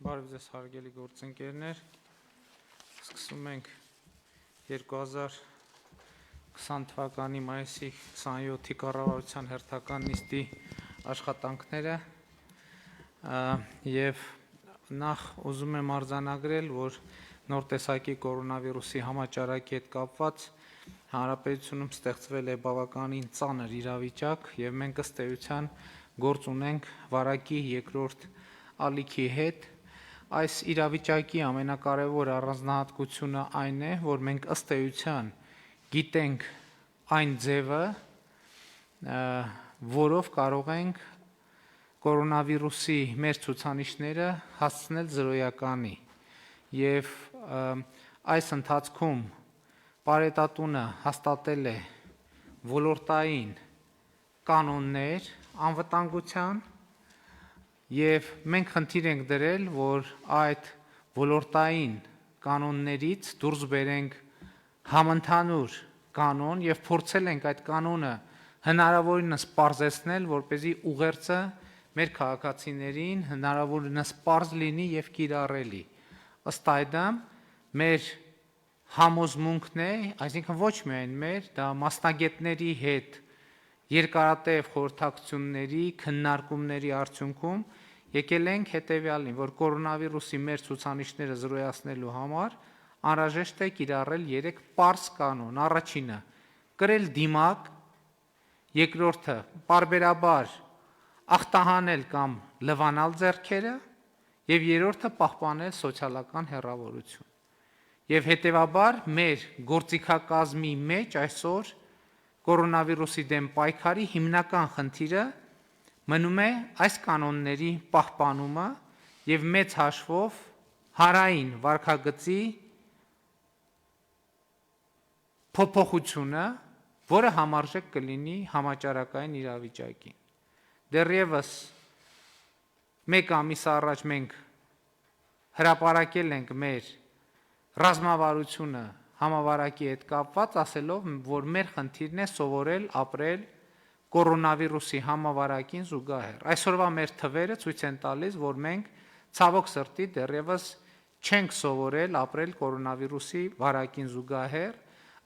Բարև ձեզ հարգելի գործընկերներ, սկսում ենք 2020 թվականի մայիսի 27-ի կառավարության հերթական նիստի աշխատանքները և նախ ուզում եմ արձանագրել, որ նոր տեսակի կորոնավիրուսի համաճարակի հետ կապված հանրապետությունում ստեղծվել է բավականին ծանր իրավիճակ և մենք ըստ էության գործ ունենք վարակի երկրորդ ալիքի հետ։ Այս իրավիճակի ամենակարևոր առանձնահատկությունը այն է, որ մենք ըստ էության գիտենք այն ձևը, որով կարող ենք կորոնավիրուսի մեր ցուցանիշները հասցնել զրոյականի և այս ընթացքում Պարետատունը հաստատել է ոլորտային կանոններ անվտանգության և մենք խնդիր ենք դրել, որ այդ ոլորտային կանոններից դուրս բերենք համընդհանուր կանոն և փորձել ենք այդ կանոնը հնարավորինս պարզեցնել, որպեսզի ուղերձը մեր քաղաքացիներին հնարավորինս պարզ լինի և կիրառելի։ Ըստ այդմ մեր համոզմունքն է, այսինքն ոչ միայն մեր, դա մասնագետների հետ երկարատև խորհրդակցությունների, քննարկումների արդյունքում եկել ենք հետևյալին, որ կորոնավիրուսի մեր ցուցանիշները զրոյացնելու համար անհրաժեշտ է կիրառել 3 պարզ կանոն. Առաջինը կրել դիմակ, երկրորդը պարբերաբար ախտահանել կամ լվանալ ձեռքերը և երրորդը պահպանել սոցիալական հեռավորություն։ Եվ հետևաբար մեր գործիքակազմի մեջ այսօր կորոնավիրուսի դեմ պայքարի հիմնական խնդիրը մնում է այս կանոնների պահպանումը և մեծ հաշվով հանրային վարքագծի փոփոխությունը, որը համարժեք կլինի համաճարակային իրավիճակին։ Դեռևս 1 ամիս առաջ մենք հրապարակել ենք մեր ռազմավարությունը համավարակի հետ կապված, ասելով, որ մեր խնդիրն է սովորել ապրել կորոնավիրուսի համավարակին զուգահեռ։ Այսօրվա մեր թվերը ցույց են տալիս, որ մենք ցավոք սրտի դեռևս չենք սովորել ապրել կորոնավիրուսի վարակին զուգահեռ,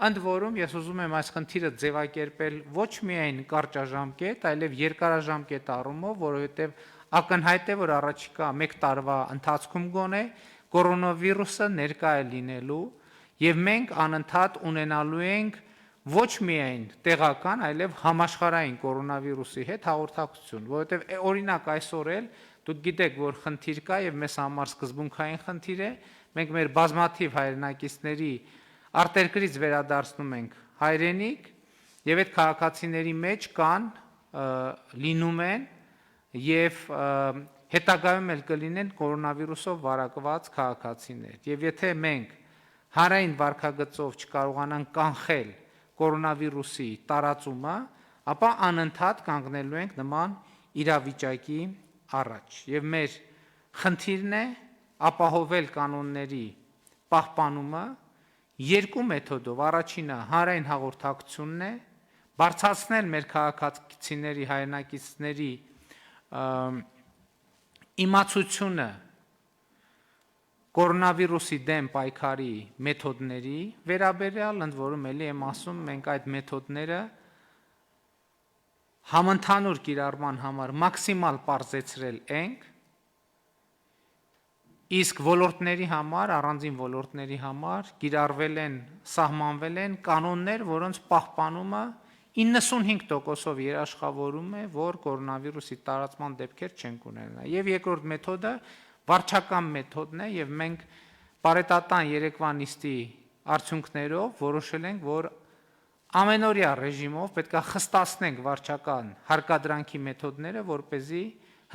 ընդ որում ես ուզում եմ այս խնդիրը ձևակերպել ոչ միայն կարճաժամկետ, այլև երկարաժամկետ առումով, որովհետև ակնհայտ է, որ առաջիկա 1 տարվա ընթացքում գոնե կորոնավիրուսը ներկա է լինելու և մենք անընդհատ ունենալու ենք ոչ միայն տեղական, այլև համաշխարհային կորոնավիրուսի հետ հաղորդակցություն, որովհետև օրինակ այսօր էլ դուք գիտեք, որ խնդիր կա և մեզ համար սկզբունքային խնդիր է, մենք մեր բազմաթիվ հայրենակիցների արտերկրից վերադարձնում ենք հայրենիք և այդ քաղաքացիների մեջ կան, լինում են և հետագայում էլ կլինեն կորոնավիրուսով վարակված քաղաքացիներ։ Եվ եթե մենք հանրային վարքագծով չկարողանանք կանխել կորոնավիրուսի տարածումը, ապա անընդհատ կանգնելու ենք նման իրավիճակի առաջ։ Եվ մեր խնդիրն է ապահովել կանոնների պահպանումը 2 մեթոդով. Առաջինը հանրային հաղորդակցությունն է, բարձրացնել մեր քաղաքացիների, հայրենակիցների իմացությունը կորոնավիրուսի դեմ պայքարի մեթոդների վերաբերյալ, ընդ որում էլի եմ ասում, մենք այդ մեթոդները համընդհանուր կիրառման համար մաքսիմալ պարզեցրել ենք, իսկ ոլորտների համար, առանձին ոլորտների համար կիրառվել են, սահմանվել են կանոններ, որոնց պահպանումը 95%-ով երաշխավորում է, որ կորոնավիրուսի տարածման դեպքեր չենք ունենա։ Եվ երկրորդ մեթոդը վարչական մեթոդն է և մենք պարետատան երեկվա նիստի արդյունքներով որոշել ենք, որ ամենօրյա ռեժիմով պետք է խստացնենք վարչական հարկադրանքի մեթոդները, որպեսզի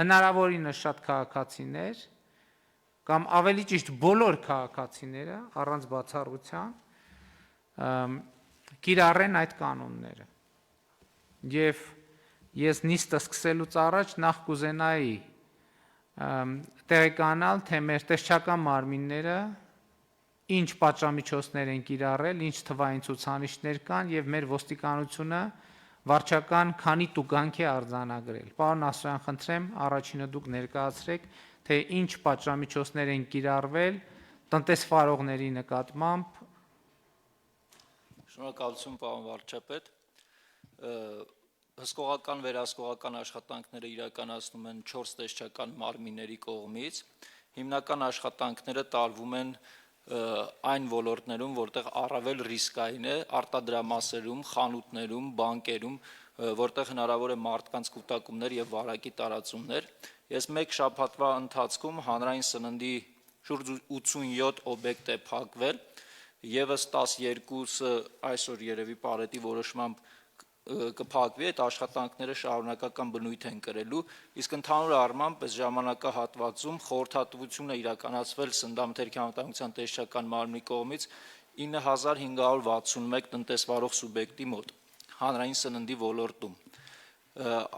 հնարավորինս շատ քաղաքացիներ կամ ավելի ճիշտ բոլոր քաղաքացիները առանց բացառության կիրառեն այդ կանոնները։ Եվ ես նիստը սկսելուց առաջ նախ կուզենայի տեղեկանալ, թե մեր տեսչական մարմինները ինչ պատժամիջոցներ են կիրառել, ինչ թվային ցուցանիշներ կան և մեր ոստիկանությունը վարչական քանի տուգանք է արձանագրել։ Պարոն Ասրյան, խնդրեմ, առաջինը դուք ներկայացրեք թե ինչ պատժամիջոցներ են կիրառվել տնտեսվարողների նկատմամբ։ Շնորհակալություն, պարոն վարչապետ։ Հսկողական վերահսկողական աշխատանքները իրականացնում են 4 տեսչական մարմինների կողմից։ Հիմնական աշխատանքները տարվում են այն ոլորտներում, որտեղ առավել ռիսկային է, արտադրամասերում, խանութներում, բանկերում, որտեղ հնարավոր է մարդկանց կուտակումներ եւ վարակի տարածումներ։ Ես մեկ շաբաթվա ընթացքում հանրային սննդի շուրջ 87 օբյեկտ է փակվել, եւս 12-ը այսօր երևի Պարետի որոշմամբ կփակվի, այդ աշխատանքները շարունակական բնույթ են կրելու, իսկ ընդհանուր առմամբ այս ժամանակահատվածում խորհրդատվություն է իրականացվել Սննդամթերքի անվտանգության տեսչական մարմնի կողմից 9561 տնտեսվարող սուբյեկտի մոտ հանրային սննդի ոլորտում։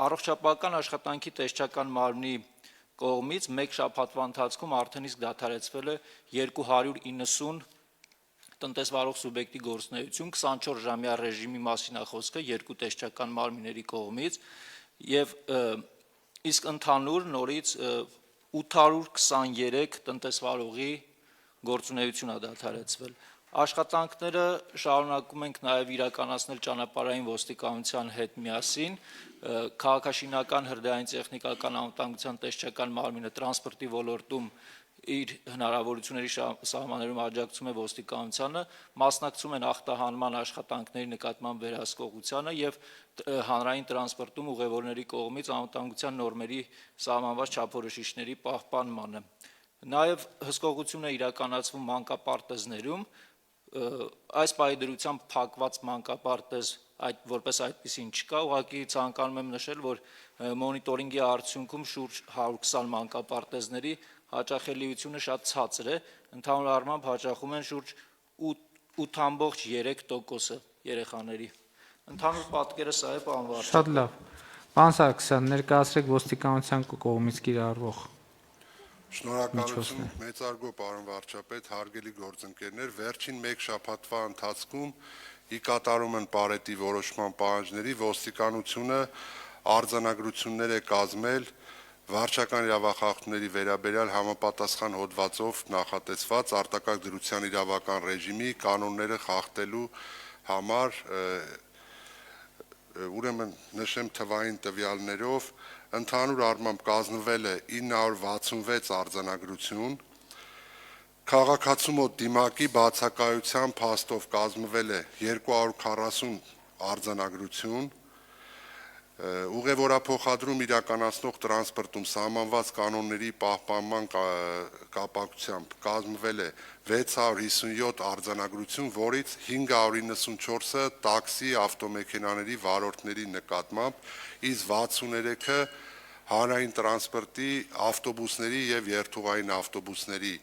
Առողջապահական աշխատանքի տեսչական մարմնի կողմից մեկ շաբաթվա ընթացքում արդեն իսկ դադարեցվել է 290 տնտեսվարող սուբյեկտի գործունեություն, 24-ժամյա ռեժիմի մասին է խոսքը երկու տեսչական մարմինների կողմից, եւ իսկ ընդհանուր նորից 823 տնտեսվարողի գործունեություն է դադարեցվել։ Աշխատանքները շարունակում ենք նաև իրականացնել ճանապարհային ոստիկանության հետ միասին, քաղաքաշինական հրդեհային տեխնիկական անվտանգության տեսչական մարմինը տրանսպորտի ոլորտում իր հնարավորությունների սահմաններում աջակցում է ոստիկանությանը, մասնակցում են ախտահանման աշխատանքների նկատմամբ վերահսկողությանը եւ հանրային տրանսպորտում ուղևորների կողմից անվտանգության նորմերի սահմանված չափորոշիչների պահպանմանը։ Նաեւ հսկողություն է իրականացվում մանկապարտեզներում, այս պայդրությամբ փակված մանկապարտեզ որպես այդպեսին չկա, ուղղակի ցանկանում եմ նշել, որ մոնիտորինգի արդյունքում շուրջ 120 մանկապարտեզների հաճախելիությունը շատ ցածր է, ընդհանուր առմամբ հաճախում են շուրջ 8.3% երեխաների։ Ընդհանուր պատկերը սա է, պարոն վարչապետ։ Շատ լավ։ Պարոն Սարգսյան, ներկայացրեք ոստիկանության կողմից կիրառվող։ Շնորհակալություն, մեծարգո պարոն վարչապետ, հարգելի գործընկերներ, վերջին մեկ շաբաթվա ընթացքում ի կատարում են Պարետի որոշման պահանջների ոստիկանությունը արձանագրություններ է կազմել վարչական իրավախախտումների վերաբերյալ համապատասխան հոդվածով նախատեսված արտակարգ դրության իրավական ռեժիմի կանոնները խախտելու համար, ուրեմն նշեմ թվային տվյալներով, ընդհանուր առմամբ կազմվել է 966 արձանագրություն, քաղաքացու մոտ դիմակի բացակայության փաստով կազմվել է 240 արձանագրություն, ուղևորափոխադրում իրականացնող տրանսպորտում սահմանված կանոնների պահպանման կապակցությամբ կազմվել է 657 արձանագրություն, որից 594-ը տաքսի ավտոմեքենաների վարորդների նկատմամբ, իսկ 63-ը հանրային տրանսպորտի ավտոբուսների եւ երթուղային ավտոբուսների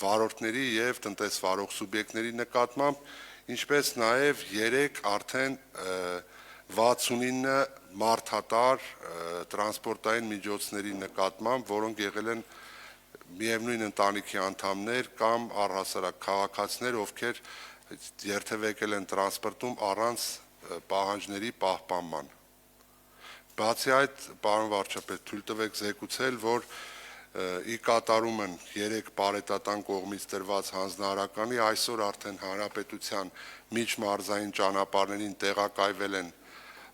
վարորդների եւ տնտեսվարող սուբյեկտների նկատմամբ, ինչպես նաեւ 3 արդեն 69 մարդատար տրանսպորտային միջոցների նկատմամբ, որոնք եղել են միևնույն ընտանիքի անդամներ կամ առհասարակ քաղաքացիներ, ովքեր երթևեկել են տրանսպորտում առանց պահանջների պահպանման։ Բացի այդ, պարոն վարչապետ, թույլ տվեք զեկուցել, որ ի կատարում են 3 պարետատան կողմից տրված հանձնարարականի, այսօր արդեն հանրապետության միջմարզային ճանապարհներին տեղակայվել են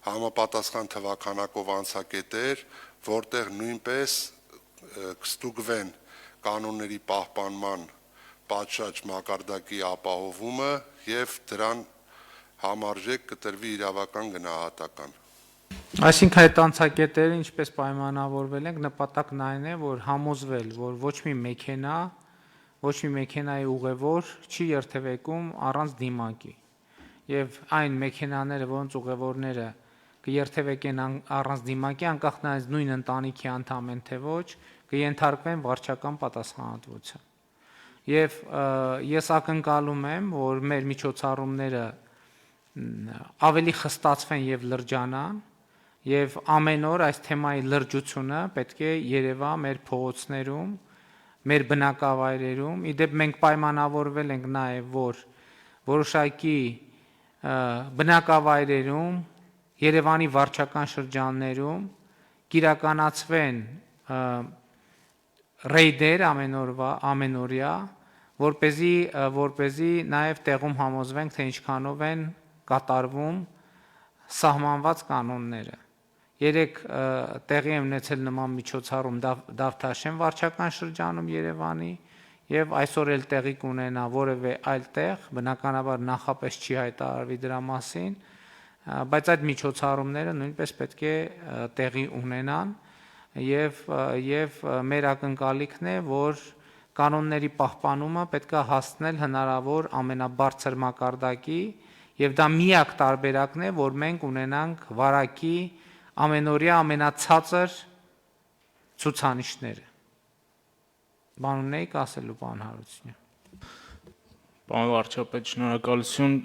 համապատասխան թվականակով անցակետեր, որտեղ նույնպես կստուգվեն կանոնների պահպանման պատշաճ մակարդակի ապահովումը եւ դրան համարժեք կտրվի իրավական գնահատական։ Այսինքն այդ անցակետերը ինչպես պայմանավորվել ենք, նպատակն այն է, որ համոզվել, որ ոչ մի մեքենայի ուղևոր չի երթևեկում առանց դիմակի։ Եվ այն մեքենաները, որոնց ուղևորները կերթևեկեն առանց դիմակի, անկախ նրանից նույն ընտանիքի անդամ են թե ոչ, կենթարկվեն վարչական պատասխանատվության։ Եվ ես ակնկալում եմ, որ մեր միջոցառումները ավելի խստացվեն եւ լրջանան, եւ ամեն օր այս թեմայի լրջությունը պետք է երևա մեր փողոցներում, մեր բնակավայրերում։ Իդեպ մենք պայմանավորվել ենք նաեւ, որ որոշակի բնակավայրերում, Երևանի վարչական շրջաններում կիրականացվեն ռեյդեր ամենօրյա, որպեսզի նաև տեղում համոզվենք, թե ինչքանով են կատարվում սահմանված կանոնները։ Երեք տեղի եմ ունեցել նման միջոցառում Դավթաշեն վարչական շրջանում Երևանի եւ այսօր էլ տեղի կունենա որևէ այլ տեղ, բնականաբար նախապես չի հայտարարվի դրա մասին, բայց այդ միջոցառումները նույնպես պետք է տեղի ունենան եւ մեր ակնկալիքն է, որ կանոնների պահպանումը պետք է հասնել հնարավոր ամենաբարձր մակարդակի եւ դա միակ տարբերակն է, որ մենք ունենանք վարակի ամենօրյա ամենացածր ցուցանիշները։ Բան ունեիք ասելու, պարոն Հարությունյան։ Պարոն վարչապետ, շնորհակալություն,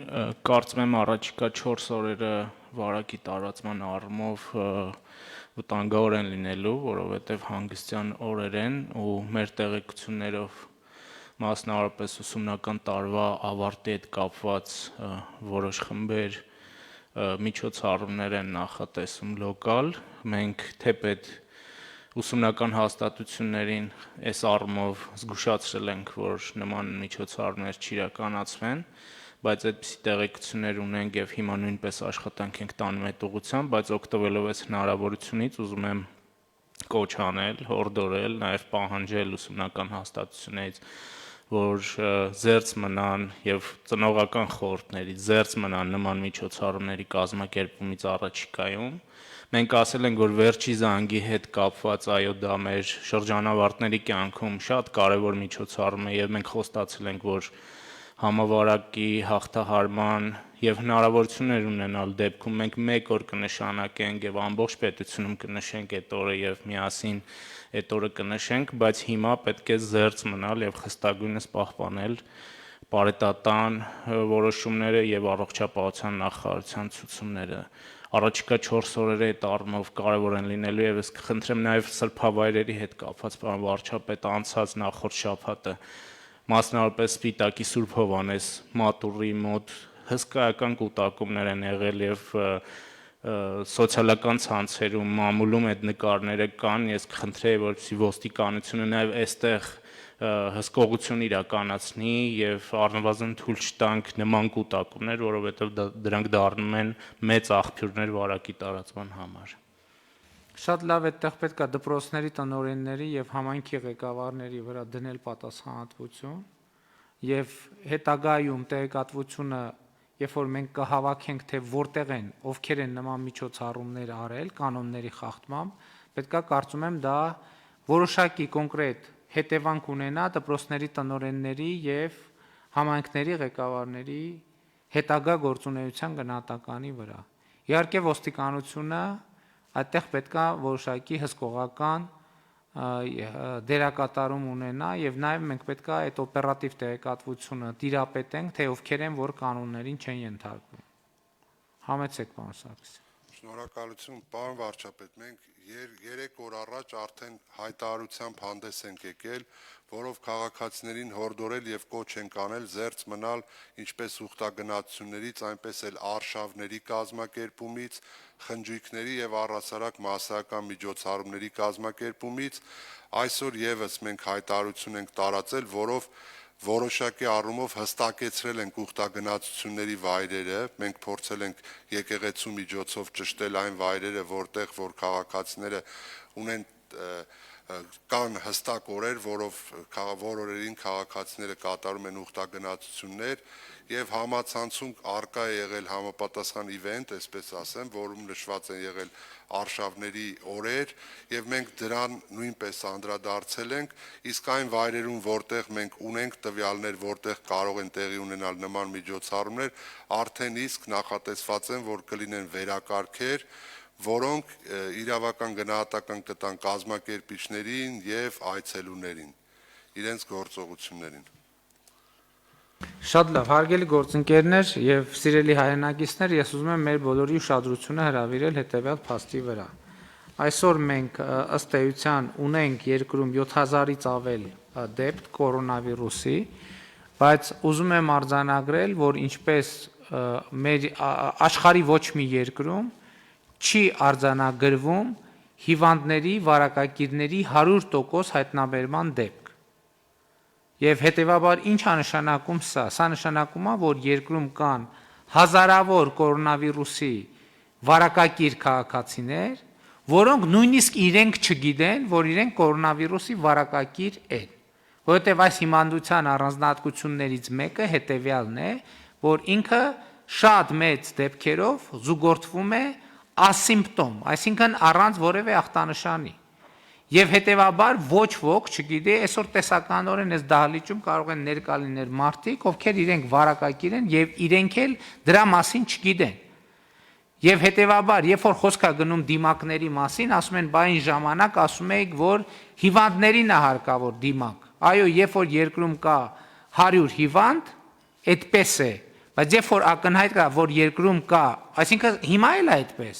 կարծում եմ առաջիկա 4 օրերը վարակի տարածման առումով վտանգավոր են լինելու, որովհետև հանգստյան օրեր են ու մեր տեղեկություններով մասնավորապես ուսումնական տարվա ավարտի հետ կապված որոշ խմբեր միջոցառումներ են նախատեսում լոկալ, մենք թեպետ ուսումնական հաստատություններին այս առումով զգուշացրել ենք, որ նման միջոցառումներ չիրականացվեն, բայց այդպիսի տեղեկություններ ունենք եւ հիմա նույնպես աշխատանք ենք տանում այդ ուղղությամբ, բայց օգտվելով այս հնարավորությունից ուզում եմ կոչ անել, հորդորել, նաեւ պահանջել ուսումնական հաստատություններից, որ զերծ մնան եւ ծնողական խորհուրդներից զերծ մնան նման միջոցառումների կազմակերպումից առաջիկայում։ Մենք ասել ենք, որ վերջի զանգի հետ կապված, այո, դա մեր շրջանավարտների կյանքում շատ կարևոր միջոցառում է եւ մենք խոստացել ենք, որ համավարակի հաղթահարման եւ հնարավորություններ ունենալ դեպքում մենք մեկ օր կնշանակենք եւ ամբողջ պետությունում կնշենք այդ օրը եւ միասին այդ օրը կնշենք, բայց հիմա պետք է զերծ մնալ եւ խստագույնս պահպանել պարետատան որոշումները եւ առողջապահության նախարարության ցուցումները։ Առաջիկա 4 օրերը այդ առումով կարևոր են լինելու եւ ես կխնդրեմ նաեւ սրբավայրերի հետ կապված պարոն վարչապետ անցած նախորդ շաբաթը մասնավորապես Սպիտակի Սուրբ Հովհաննես մատուռի մոտ հսկայական կուտակումներ են եղել եւ սոցիալական ցանցերում մամուլում այդ նկարները կան, ես կխնդրեի, որպեսզի ոստիկանությունը նաեւ այստեղ հսկողություն իրականացնի եւ առնվազն թույլ չտանք նման կուտակումներ, որովհետեւ դրանք դառնում են մեծ աղբյուրներ վարակի տարածման համար։ Շատ լավ, այդտեղ պետք է դպրոցների տնօրենների եւ համայնքի ղեկավարների վրա դնել պատասխանատվություն եւ հետագայում տեղեկատվությունը, երբ որ մենք կհավաքենք, թե որտեղ են, ովքեր են նման միջոցառումներ արել կանոնների խախտմամբ, պետք է կարծում եմ դա որոշակի կոնկրետ հետևանք ունենա դպրոցների տնօրենների եւ համայնքների ղեկավարների հետագա գործունեության գնահատականի վրա։ Իհարկե ոստիկանությունը այդտեղ պետք է որոշակի հսկողական դերակատարում ունենա եւ նաեւ մենք պետք է այդ օպերատիվ տեղեկատվությունը տիրապետենք, թե ովքեր են, որ կանոններին չեն ենթարկվում։ Համեցեք, պարոն Սարգսյան։ Շնորհակալություն, պարոն վարչապետ, մենք 3 օր առաջ արդեն հայտարարությամբ հանդես ենք եկել, որով քաղաքացիներին հորդորել եւ կոչ ենք անել զերծ մնալ ինչպես ուխտագնացություններից, այնպես էլ արշավների կազմակերպումից, խնջույքների եւ առհասարակ մասսայական միջոցառումների կազմակերպումից։ Այսօր եւս մենք հայտարարություն ենք տարածել, որով որոշակի առումով հստակեցրել ենք ուխտագնացությունների վայրերը, մենք փորձել ենք եկեղեցու միջոցով ճշտել այն վայրերը, որտեղ որ քաղաքացիները ունեն կան հստակ օրեր, որ օրերին քաղաքացիները կատարում են ուխտագնացություններ եւ համացանցում արկա է եղել համապատասխան իվենտ, այսպես ասեմ, որում նշված են եղել արշավների օրեր եւ մենք դրան նույնպես անդրադարձել ենք, իսկ այն վայրերում, որտեղ մենք ունենք տվյալներ, որտեղ կարող են տեղի ունենալ նման միջոցառումներ, արդեն իսկ նախատեսված են, որ կլինեն վերակարգեր, որոնք իրավական գնահատական կտան կազմակերպիչներին եւ այցելուներին իրենց գործողություններին։ Շատ լավ, հարգելի գործընկերներ եւ սիրելի հայրենակիցներ, ես ուզում եմ մեր բոլորի ուշադրությունը հրավիրել հետեւյալ փաստի վրա։ Այսօր մենք ըստ էության ունենք երկրում 7000-ից ավել դեպք կորոնավիրուսի, բայց ուզում եմ արձանագրել, որ ինչպես մեր աշխարհի ոչ մի երկրում չի արձանագրվում հիվանդների վարակագիրների 100% հայտնաբերման դեպք։ Եվ հետևաբար ինչ է նշանակում սա։ Սա նշանակում է, որ երկրում կան հազարավոր կորոնավիրուսի վարակագիր քաղաքացիներ, որոնք նույնիսկ իրենք չգիտեն, որ իրենք կորոնավիրուսի վարակագիր են։ Որովհետև այս հիվանդության առանձնահատկություններից մեկը հետևյալն է, որ ինքը շատ մեծ դեպքերով զուգորդվում է ասիմպտոմ, այսինքն առանց որևէ ախտանշանի։ Եվ հետևաբար ոչ ոք չգիտի, այսօր տեսականորեն այս դահլիճում կարող են ներկա լինել մարդիկ, ովքեր իրենք վարակագիր են եւ իրենք էլ դրա մասին չգիտեն։ Եվ հետևաբար, երբ որ խոսք է գնում դիմակների մասին, ասում են, բա այն ժամանակ ասում եք, որ հիվանդներին է հարկավոր դիմակ։ Այո, երբ որ երկրում կա 100 հիվանդ, այդպես է, բայց երբ որ ակնհայտ կա, որ երկրում կա, այսինքն հիմա էլ է այդպես,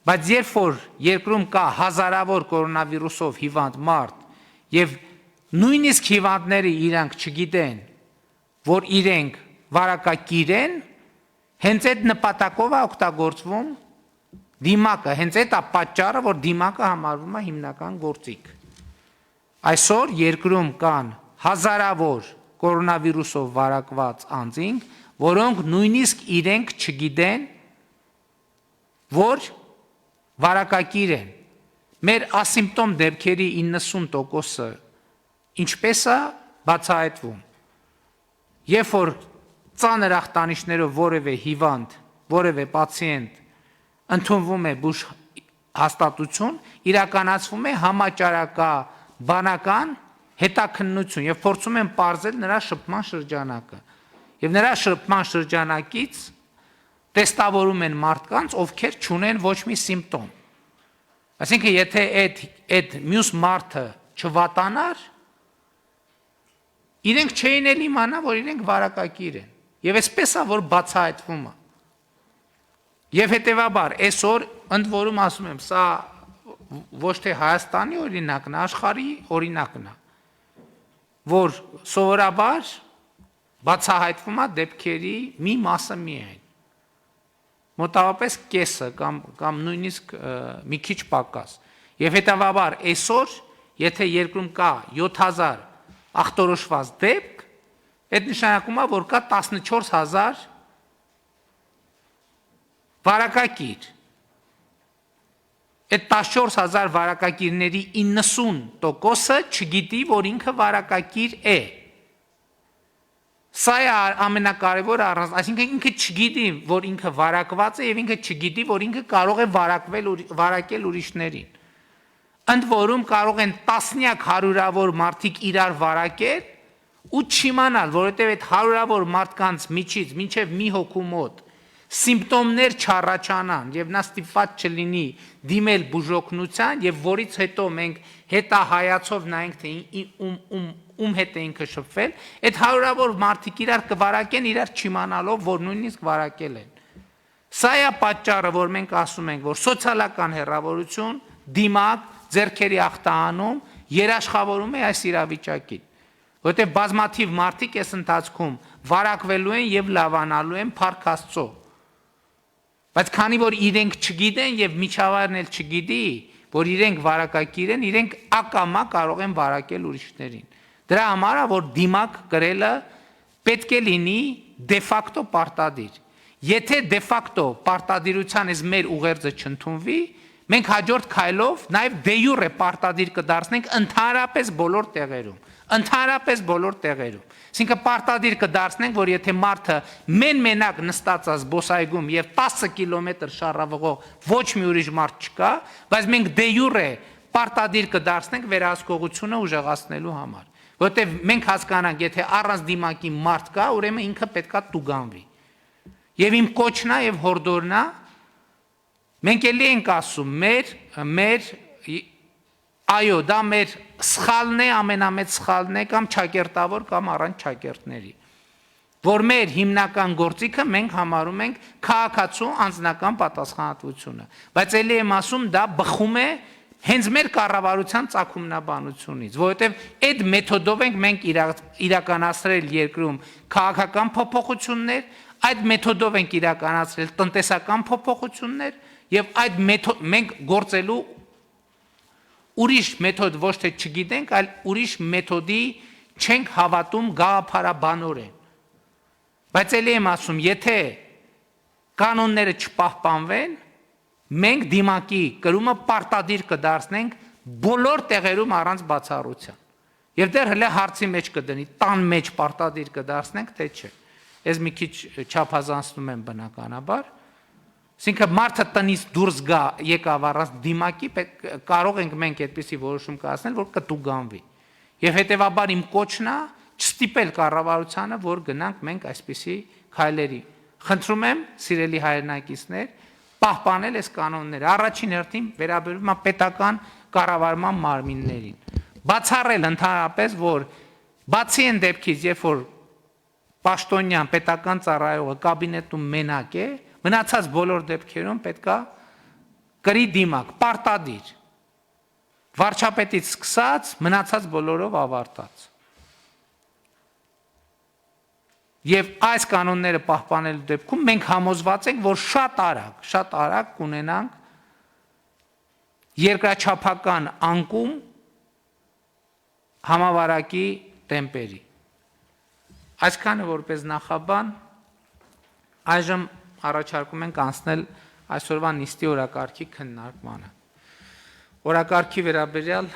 բայց երբ որ երկրում կա հազարավոր կորոնավիրուսով հիվանդ մարդ եւ նույնիսկ հիվանդները իրանք չգիտեն, որ իրենք վարակագիր են, հենց այդ նպատակով է օգտագործվում դիմակը, հենց այդ է պատճառը, որ դիմակը համարվում է հիմնական գործիք։ Այսօր երկրում կան հազարավոր կորոնավիրուսով վարակված անձինք, որոնք նույնիսկ իրենք չգիտեն, որ վարակագիր են։ Մեր ասիմպտոմ դեպքերի 90%-ը ինչպես է բացահայտվում։ Երբ որ ծանր ախտանիշներով որևէ հիվանդ, որևէ պացիենտ ընդունվում է բուժ հաստատություն, իրականացվում է համաճարակաբանական հետաքննություն եւ փորձում են պարզել նրա շփման շրջանակը։ Եվ նրա շփման շրջանակից տեստավորում են մարդկանց, ովքեր չունեն ոչ մի սիմպտոմ։ Այսինքն, եթե այդ մյուս մարդը չվատանար, իրենք չէին էլ իմանա, որ իրենք վարակագիր են։ Եվ այսպես է, որ բացահայտվում է։ Եվ հետևաբար, այսօր ընդ որում ասում եմ, սա ոչ թե Հայաստանի օրինակն է, աշխարհի օրինակն է, որ սովորաբար բացահայտվում է դեպքերի մի մասը միայն։ Մոտավորապես կեսը կամ նույնիսկ մի քիչ պակաս։ Եվ հետևաբար այսօր, եթե երկրում կա 7000 ախտորոշված դեպք, այդ նշանակում է, որ կա 14000 վարակագիր։ Այդ 14000 վարակագիրների 90%-ը չգիտի, որ ինքը վարակագիր է։ Սա է ամենակարևորը, այսինքն ինքը չգիտի, որ ինքը վարակված է եւ ինքը չգիտի, որ ինքը կարող է վարակել ուրիշներին։ Ընդ որում կարող են տասնյակ հարյուրավոր մարդիկ իրար վարակել ու չիմանալ, որովհետև այդ հարյուրավոր մարդկանց միջից մինչև մի հոգու մոտ սիմպտոմներ չառաջանան եւ նա ստիպված չլինի դիմել բուժօգնության եւ որից հետո մենք հետահայացով նայենք թե ում հետ է ինքը շփվել, այդ հարյուրավոր մարդիկ իրար կվարակեն իրար չիմանալով, որ նույնիսկ վարակել են։ Սա է պատճառը, որ մենք ասում ենք, որ սոցիալական հեռավորություն, դիմակ, ձեռքերի ախտահանում երաշխավորում է այս իրավիճակին։ Որտեղ բազմաթիվ մարդիկ այս ընթացքում վարակվելու են եւ լավանալու են փառք Աստծո։ Բայց քանի որ իրենք չգիտեն եւ միջավայրն էլ չգիտի, որ իրենք վարակագիր են, իրենք ակամա կարող են վարակել ուրիշներին։ Դրա համար է, որ դիմակ կրելը պետք է լինի դե ֆակտո պարտադիր։ Եթե դե ֆակտո պարտադիրության այս մեր ուղերձը չընդունվի, մենք հաջորդ քայլով նաեւ դե յուրե պարտադիր կդարձնենք ընդհանրապես բոլոր տեղերում։ Ընդհանրապես բոլոր տեղերում։ Այսինքն պարտադիր կդարձնենք, որ եթե մարդը մենակ նստած է զբոսայգում եւ 10 կիլոմետր շարավղով ոչ մի ուրիշ մարդ չկա, բայց մենք դե յուրե պարտադիր կդարձնենք վերահսկողությունը ուժեղացնելու համար։ Որտեւ մենք հասկանանք, եթե առանց դիմակի մարդ կա, ուրեմն ինքը պետքա տուգանվի։ Եվ իմ կոչն է եւ հորդորն է, մենք էլի ենք ասում, այո, դա մեր սխալն է, ամենամեծ սխալն է կամ ճակերտավոր կամ առանց ճակերտների։ Որ մեր հիմնական գործիքը մենք համարում ենք քաղաքացու անձնական պատասխանատվությունը։ Բայց էլի եմ ասում, դա բխում է հենց մեր կառավարության ծագումնաբանությունից, որովհետև այդ մեթոդով ենք մենք իրականացրել երկրում քաղաքական փոփոխություններ, այդ մեթոդով ենք իրականացրել տնտեսական փոփոխություններ եւ այդ մենք գործելու ուրիշ մեթոդ ոչ թե չգիտենք, այլ ուրիշ մեթոդի չենք հավատում գաղափարաբանորեն։ Բայց ելի եմ ասում, եթե կանոնները չպահպանվեն, մենք դիմակի կրումը պարտադիր կդարձնենք բոլոր տեղերում առանց բացառության։ Եվ դեռ հələ հարցի մեջ կդնի, տան մեջ պարտադիր կդարձնենք, թե չէ։ Ես մի քիչ չափազանցնում եմ բնականաբար, այսինքն մարդը տնից դուրս գա եկավ առանց դիմակի, կարող ենք մենք այդպիսի որոշում կայացնել, որ կտուգանվի։ Եվ հետևաբար իմ կոչն է չստիպել կառավարությանը, որ գնանք մենք այսպիսի քայլերի։ Խնդրում եմ, սիրելի հայրենակիցներ, պահպանել այս կանոնները։ Առաջին հերթին վերաբերում է պետական կառավարման մարմիններին։ Բացառել ընդհանրապես, որ բացի այն դեպքից, երբ որ պաշտոնյան պետական ծառայողը կաբինետում մենակ է, մնացած բոլոր դեպքերում պետք է կրի դիմակ, պարտադիր։ Վարչապետից սկսած, մնացած բոլորով ավարտած։ Եվ այս կանոնները պահպանելու դեպքում մենք համոզված ենք, որ շատ արագ կունենանք երկրաչափական անկում համավարակի տեմպերի։ Այսքանը որպես նախաբան, այժմ առաջարկում ենք անցնել այսօրվա նիստի օրակարգի քննարկմանը։ Օրակարգի վերաբերյալ